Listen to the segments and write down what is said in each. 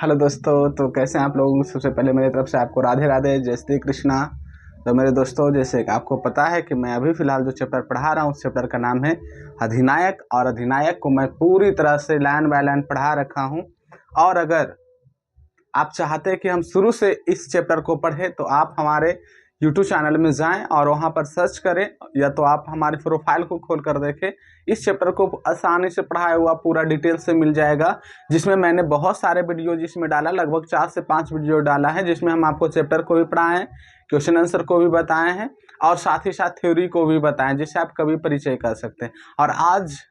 Hello दोस्तों, तो कैसे हैं आप लोग। सबसे पहले मेरी तरफ से आपको राधे राधे, जय श्री कृष्णा। तो मेरे दोस्तों, जैसे कि आपको पता है कि मैं अभी फ़िलहाल जो चैप्टर पढ़ा रहा हूँ उस चैप्टर का नाम है अधिनायक। और अधिनायक को मैं पूरी तरह से लाइन बाय लाइन पढ़ा रखा हूँ। और अगर आप चाहते हैं कि हम शुरू से इस चैप्टर को पढ़ें तो आप हमारे YouTube चैनल में जाएं और वहां पर सर्च करें, या तो आप हमारे प्रोफाइल को खोल कर देखें। इस चैप्टर को आसानी से पढ़ाया हुआ पूरा डिटेल से मिल जाएगा, जिसमें मैंने बहुत सारे वीडियो जिसमें डाला, लगभग 4 से 5 वीडियो डाला है, जिसमें हम आपको चैप्टर को भी पढ़ाए हैं, क्वेश्चन आंसर को भी बताए हैं और साथ ही साथ थ्योरी को भी बताएं, जिससे आप कभी परिचय कर सकते हैं। और आज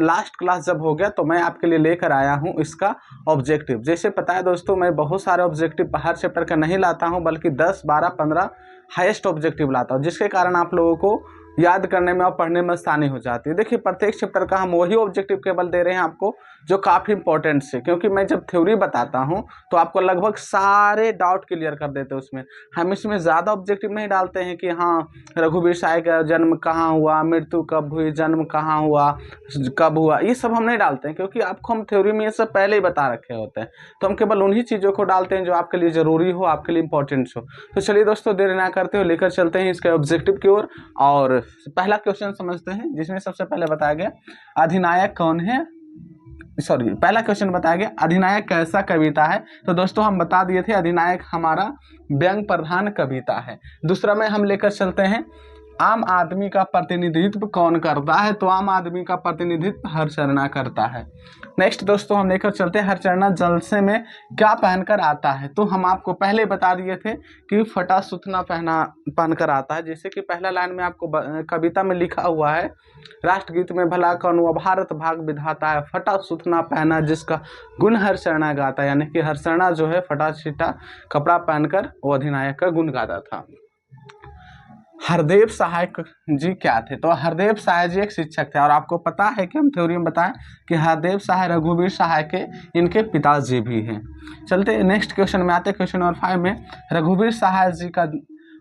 लास्ट क्लास जब हो गया तो मैं आपके लिए लेकर आया हूं इसका ऑब्जेक्टिव। जैसे पता है दोस्तों, मैं बहुत सारे ऑब्जेक्टिव हर चैप्टर का नहीं लाता हूं, बल्कि 10, 12, 15 हाईएस्ट ऑब्जेक्टिव लाता हूं, जिसके कारण आप लोगों को याद करने में और पढ़ने में आसानी हो जाती है। देखिए, प्रत्येक चैप्टर का हम वही ऑब्जेक्टिव केवल दे रहे हैं आपको जो काफ़ी इंपॉर्टेंट से, क्योंकि मैं जब थ्योरी बताता हूं तो आपको लगभग सारे डाउट क्लियर कर देते हैं उसमें। हम इसमें ज़्यादा ऑब्जेक्टिव नहीं डालते हैं कि हाँ रघुवीर साय का जन्म कहाँ हुआ, मृत्यु कब हुई, जन्म कहाँ हुआ, कब हुआ, ये सब हम नहीं डालते हैं, क्योंकि आपको हम थ्योरी में ये सब पहले ही बता रखे होते हैं। तो हम केवल उन्हीं चीज़ों को डालते हैं जो आपके लिए ज़रूरी हो, आपके लिए इंपॉर्टेंट हो। तो चलिए दोस्तों, देर ना करते हुए लेकर चलते हैं इसके ऑब्जेक्टिव की ओर। और पहला क्वेश्चन समझते हैं, जिसमें सबसे पहले बताया गया अधिनायक कौन है। पहला क्वेश्चन बताया गया अधिनायक कैसा कविता है। तो दोस्तों हम बता दिए थे अधिनायक हमारा व्यंग प्रधान कविता है। दूसरा में हम लेकर चलते हैं आम आदमी का प्रतिनिधित्व कौन करता है। तो आम आदमी का प्रतिनिधित्व हरचरणा करता है। नेक्स्ट दोस्तों हम लेकर चलते हैं हरचरणा जलसे में क्या पहनकर आता है। तो हम आपको पहले बता दिए थे कि फटा सुथना पहनकर आता है। जैसे कि पहला लाइन में आपको कविता में लिखा हुआ है, राष्ट्रगीत में भला कौन हुआ, भारत भाग विधाता है, फटा सुथना पहना जिसका गुण हरचरणा गाता है। यानी कि हरचरणा जो है फटा छिटा कपड़ा पहनकर वो अधिनायक का गुण गाता था। हरदेव सहाय जी क्या थे। तो हरदेव सहाय जी एक शिक्षक थे, और आपको पता है कि हम थ्योरी में बताएं कि हरदेव सहाय रघुवीर सहाय के इनके पिताजी भी हैं। चलते नेक्स्ट क्वेश्चन में आते। क्वेश्चन नंबर 5 में रघुवीर सहाय जी का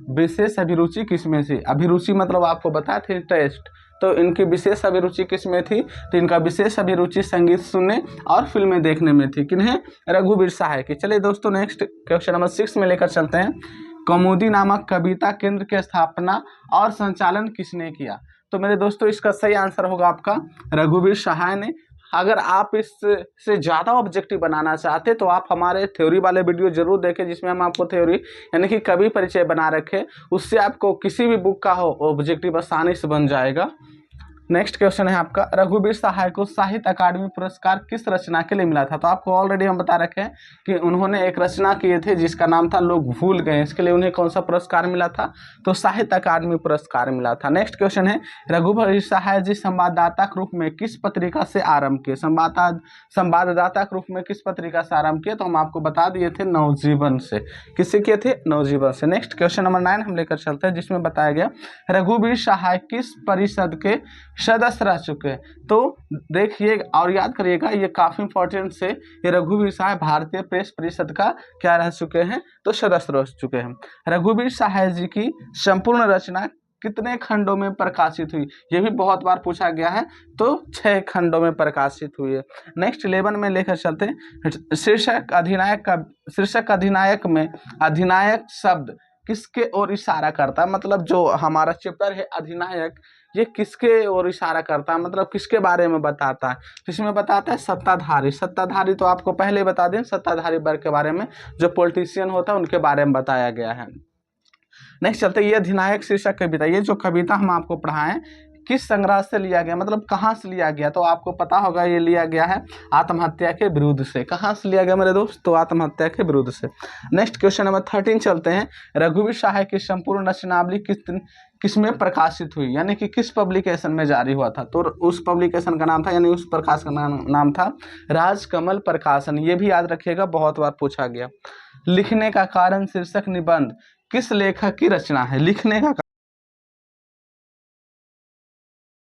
विशेष अभिरुचि किसमें थी। अभिरुचि मतलब आपको बताए थे टेस्ट। तो इनकी विशेष अभिरुचि किसमें थी। तो इनका विशेष अभिरुचि संगीत सुनने और फिल्में देखने में थी। किन्हें? रघुवीर सहाय की। चलिए दोस्तों नेक्स्ट क्वेश्चन नंबर 6 में लेकर चलते हैं। कौमुदी नामक कविता केंद्र की स्थापना और संचालन किसने किया। तो मेरे दोस्तों इसका सही आंसर होगा आपका रघुवीर सहाय ने। अगर आप इससे ज़्यादा ऑब्जेक्टिव बनाना चाहते तो आप हमारे थ्योरी वाले वीडियो जरूर देखें, जिसमें हम आपको थ्योरी यानी कि कवि परिचय बना रखे, उससे आपको किसी भी बुक का हो ऑब्जेक्टिव आसानी से बन जाएगा। नेक्स्ट क्वेश्चन है आपका रघुवीर सहाय को साहित्य अकादमी पुरस्कार किस रचना के लिए मिला था। तो आपको ऑलरेडी हम बता रखे हैं कि उन्होंने एक रचना किए थे जिसका नाम था लोग भूल गए। इसके लिए उन्हें कौन सा पुरस्कार मिला था। तो साहित्य अकादमी पुरस्कार मिला था। नेक्स्ट क्वेश्चन है रघुवीर सहाय जी संवाददाता के रूप में किस पत्रिका से आरंभ किए। संवाददाता के रूप में किस पत्रिका से आरंभ किए। तो हम आपको बता दिए थे नवजीवन से। किससे किए थे? नवजीवन से। नेक्स्ट क्वेश्चन नंबर 9 हम लेकर चलते हैं, जिसमें बताया गया रघुवीर सहाय किस परिषद के सदस्य रह चुके हैं। तो देखिए और याद करिएगा, ये काफी इंपॉर्टेंट से, ये रघुवीर सहाय भारतीय प्रेस परिषद का क्या रह चुके हैं। तो सदस्य रह चुके हैं। रघुवीर सहाय जी की संपूर्ण रचना कितने खंडों में प्रकाशित हुई। ये भी बहुत बार पूछा गया है। तो 6 खंडों में प्रकाशित हुई है। नेक्स्ट 11 में लेकर चलते हैं शीर्षक अधिनायक में अधिनायक शब्द किसके ओर इशारा करता है। मतलब जो हमारा चैप्टर है अधिनायक, ये किसके ओर इशारा करता है, मतलब किसके बारे में बताता है। तो इसमें बताता है सत्ताधारी। सत्ताधारी तो आपको पहले ही बता दें, सत्ताधारी वर्ग के बारे में, जो पॉलिटिशियन होता है उनके बारे में बताया गया है। नेक्स्ट चलते हैं ये अधिनायक शीर्षक कविता, ये जो कविता हम आपको पढ़ाएं किस संग्रह से लिया गया, मतलब कहाँ से लिया गया। तो आपको पता होगा ये लिया गया है आत्महत्या के विरुद्ध से। कहाँ से लिया गया मेरे दोस्त? तो आत्महत्या के विरुद्ध से। नेक्स्ट क्वेश्चन नंबर 13 चलते हैं रघुवीर सहाय की संपूर्ण रचनावली किसमें प्रकाशित हुई, यानी कि किस पब्लिकेशन में जारी हुआ था। तो उस पब्लिकेशन का नाम था, यानी उस प्रकाशन का नाम था राजकमल प्रकाशन। ये भी याद रखिएगा, बहुत बार पूछा गया। लिखने का कारण शीर्षक निबंध किस लेखक की रचना है। लिखने का